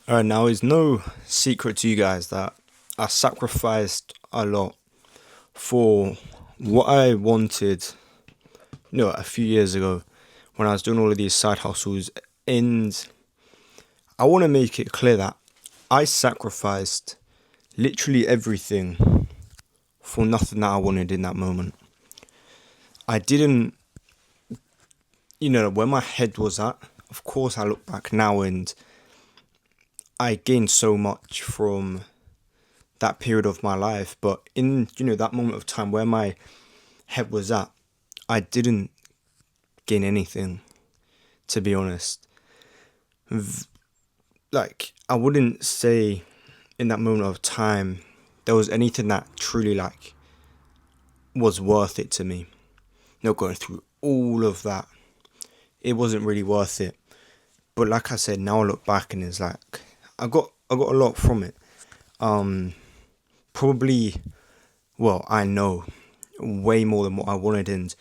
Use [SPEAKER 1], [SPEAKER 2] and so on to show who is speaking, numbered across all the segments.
[SPEAKER 1] Now it's no secret to you guys that I sacrificed a lot for what I wanted, a few years ago when I was doing all of these side hustles. And I want to make it clear that I sacrificed literally everything for nothing that I wanted in that moment. I didn't, where my head was at. Of course, I look back now and I gained so much from that period of my life. But in, that moment of time where my head was at, I didn't gain anything, to be honest. Like, I wouldn't say in that moment of time there was anything that truly, like, was worth it to me. Going through all of that, it wasn't really worth it. But like I said, now I look back and it's like I got a lot from it. Um, Probably, well, I know way more than what I wanted. And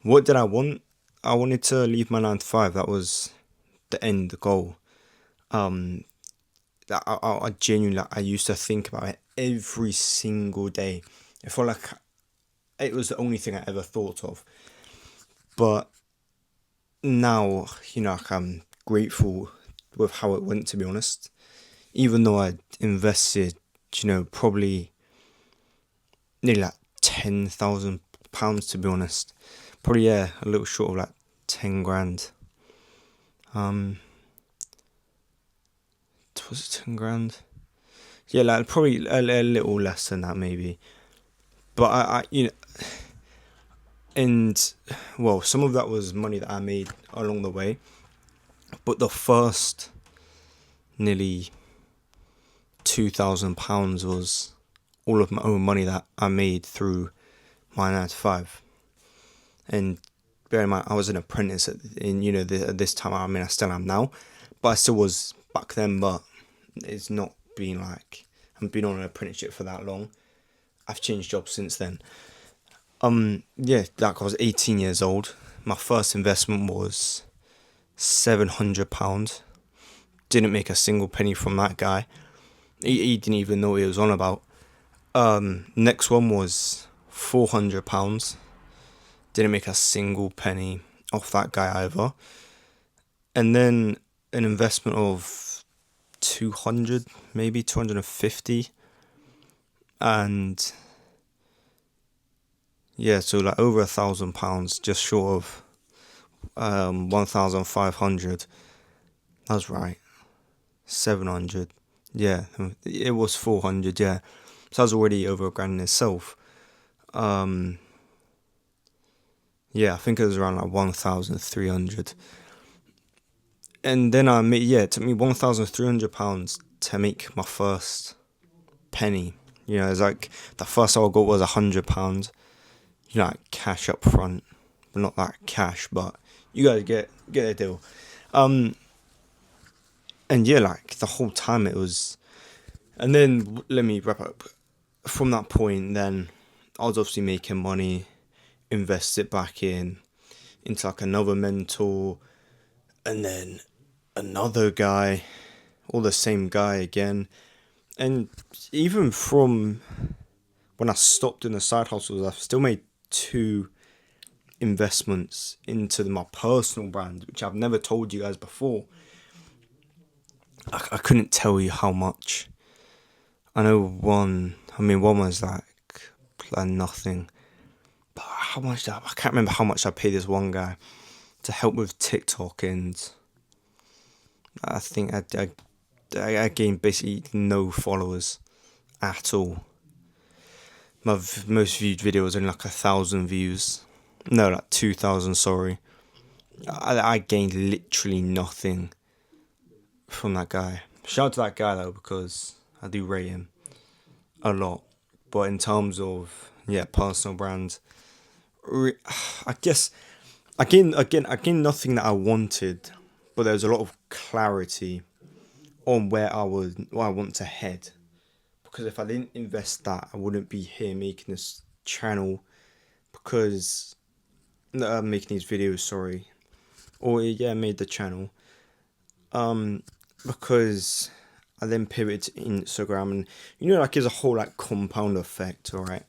[SPEAKER 1] what did I want? I wanted to leave my 9 to 5. That was the end, the goal. Um, I genuinely, like, I used to think about it every single day. I felt like it was the only thing I ever thought of. But now, like, I'm grateful with how it went, to be honest. Even though I invested, probably nearly like £10,000, to be honest. Probably, yeah, a little short of like 10 grand. Um, was it 10 grand? Yeah, like probably a little less than that, maybe. But and well, some of that was money that I made along the way. But the first nearly £2,000 was all of my own money that I made through my 9 to 5. And bear in mind, I was an apprentice at this time. I mean, I still am now, but I still was back then. But it's not been like I've been on an apprenticeship for that long. I've changed jobs since then. Yeah, like I was 18 years old. My first investment was £700. Didn't make a single penny from that guy. He didn't even know what he was on about. Next one was £400. Didn't make a single penny off that guy either. And then an investment of 200, maybe 250. And yeah, so like over £1,000, just short of 1,500. That was right. 700. Yeah, it was 400. Yeah, so that was already over a grand in itself. Um, yeah, I think it was around like 1,300. And then it took me £1,300 to make my first penny. It's like the first I got was £100. Like cash up front, but not that cash. But you guys get a deal. Um, and yeah, like the whole time it was. And then let me wrap up. From that point, then I was obviously making money, invest it back into like another mentor, and then another guy, or the same guy again. And even from when I stopped in the side hustles, I've still made two investments into my personal brand, which I've never told you guys before. I couldn't tell you how much. I know one was like nothing. But how much, I can't remember how much I paid this one guy to help with TikTok, and I think I gained basically no followers at all. My most viewed video was only like 1,000 views. No, like 2,000, sorry. I gained literally nothing from that guy. Shout out to that guy though, because I do rate him a lot. But in terms of, yeah, personal brand, I guess I gained nothing that I wanted, but there was a lot of clarity on where I want to head. Because if I didn't invest that, I wouldn't be here making this channel. Because making these videos, sorry, or yeah, made the channel. Because I then pivoted to Instagram, and like it's a whole like compound effect. All right.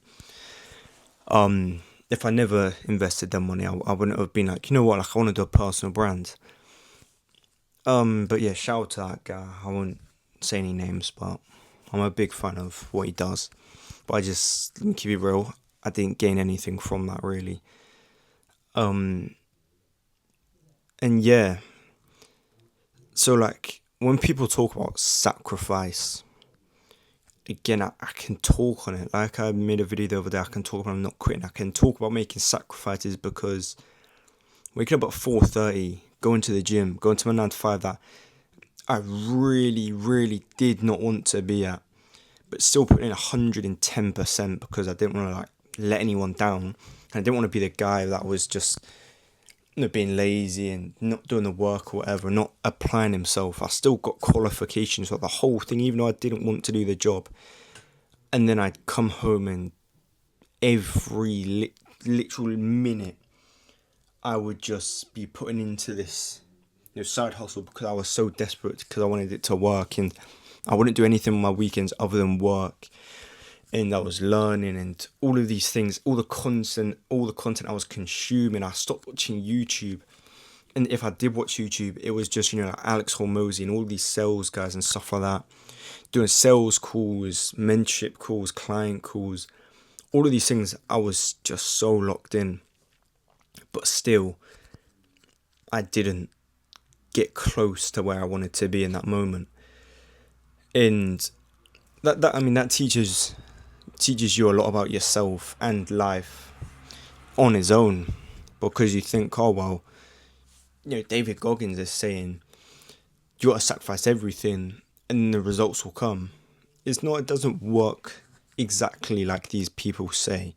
[SPEAKER 1] If I never invested that money, I wouldn't have been like, what, like I want to do a personal brand. But yeah, shout out to that guy. I won't say any names, but I'm a big fan of what he does. But let me keep it real, I didn't gain anything from that really. And yeah, so like when people talk about sacrifice, again, I can talk on it. Like I made a video the other day, I can talk about I'm not quitting. I can talk about making sacrifices because waking up at 4:30, going to the gym, going to my 9 to 5 that I really, really did not want to be at, but still putting in 110% because I didn't want to like let anyone down. And I didn't want to be the guy that was just being lazy and not doing the work or whatever, not applying himself. I still got qualifications for the whole thing, even though I didn't want to do the job. And then I'd come home and every literal minute I would just be putting into this side hustle because I was so desperate because I wanted it to work, and I wouldn't do anything on my weekends other than work. And I was learning and all of these things, all the content I was consuming. I stopped watching YouTube. And if I did watch YouTube, it was just, like Alex Hormozy and all these sales guys and stuff like that. Doing sales calls, mentorship calls, client calls. All of these things, I was just so locked in. But still, I didn't get close to where I wanted to be in that moment. And that teaches you a lot about yourself and life on its own, because you think, oh well, David Goggins is saying you gotta sacrifice everything and the results will come. It doesn't work exactly like these people say.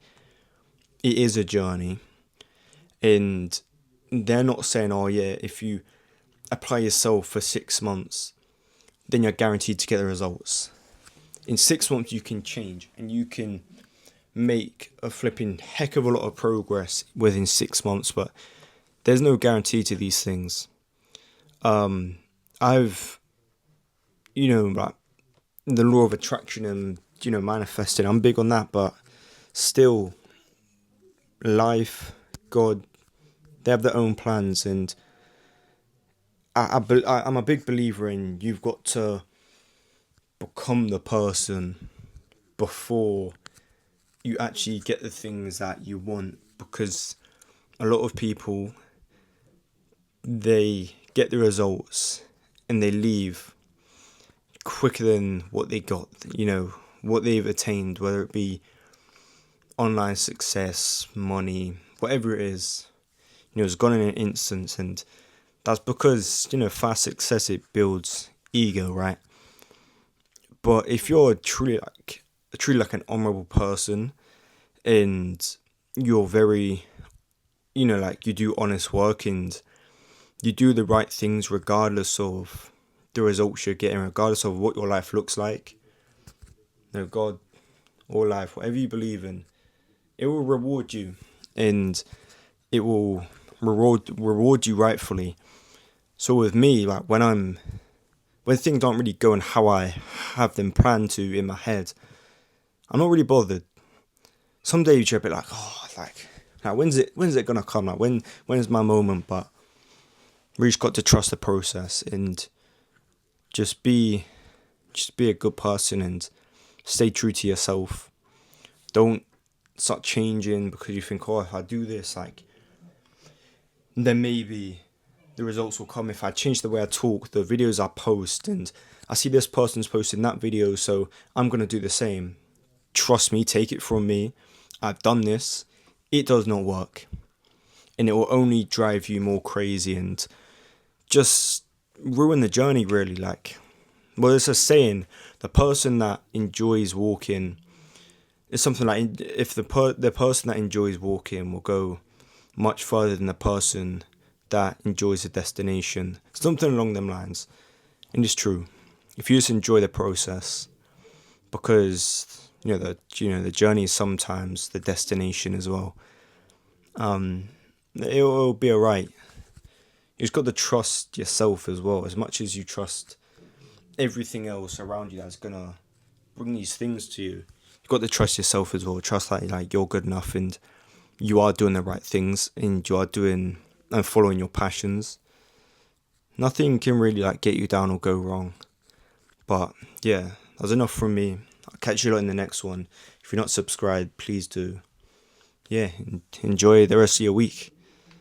[SPEAKER 1] It is a journey, and they're not saying, oh yeah, if you apply yourself for 6 months, then you're guaranteed to get the results. In 6 months you can change and you can make a flipping heck of a lot of progress within 6 months, but there's no guarantee to these things. I've like the law of attraction and manifesting, I'm big on that, but still life, God, they have their own plans, and I'm a big believer in you've got to become the person before you actually get the things that you want, because a lot of people, they get the results and they leave quicker than what they got, what they've attained, whether it be online success, money, whatever it is, it's gone in an instant. And that's because, fast success, it builds ego, right? But if you're truly like an honorable person and you're very, like you do honest work and you do the right things regardless of the results you're getting, regardless of what your life looks like, God or life, whatever you believe in, it will reward you, and it will reward you rightfully. So with me, like when things aren't really going how I have them planned to in my head, I'm not really bothered. Some days you're a bit like, when's it gonna come? Like when is my moment? But we just got to trust the process and just be a good person and stay true to yourself. Don't start changing because you think, oh, if I do this, then maybe the results will come. If I change the way I talk, the videos I post, and I see this person's posting that video, so I'm going to do the same. Trust me, take it from me. I've done this. It does not work. And it will only drive you more crazy and just ruin the journey, really. There's a saying, the person that enjoys walking, it's something like, if the person that enjoys walking will go much further than the person that enjoys the destination. Something along them lines. And it's true. If you just enjoy the process, because the journey is sometimes the destination as well. It'll be alright. You just got to trust yourself as well, as much as you trust everything else around you that's gonna bring these things to you. You've got to trust yourself as well. Trust that like you're good enough and you are doing the right things and you are doing and following your passions. Nothing can really like get you down or go wrong. But yeah, that's enough from me. I'll catch you lot in the next one. If you're not subscribed, please do. Yeah, enjoy the rest of your week.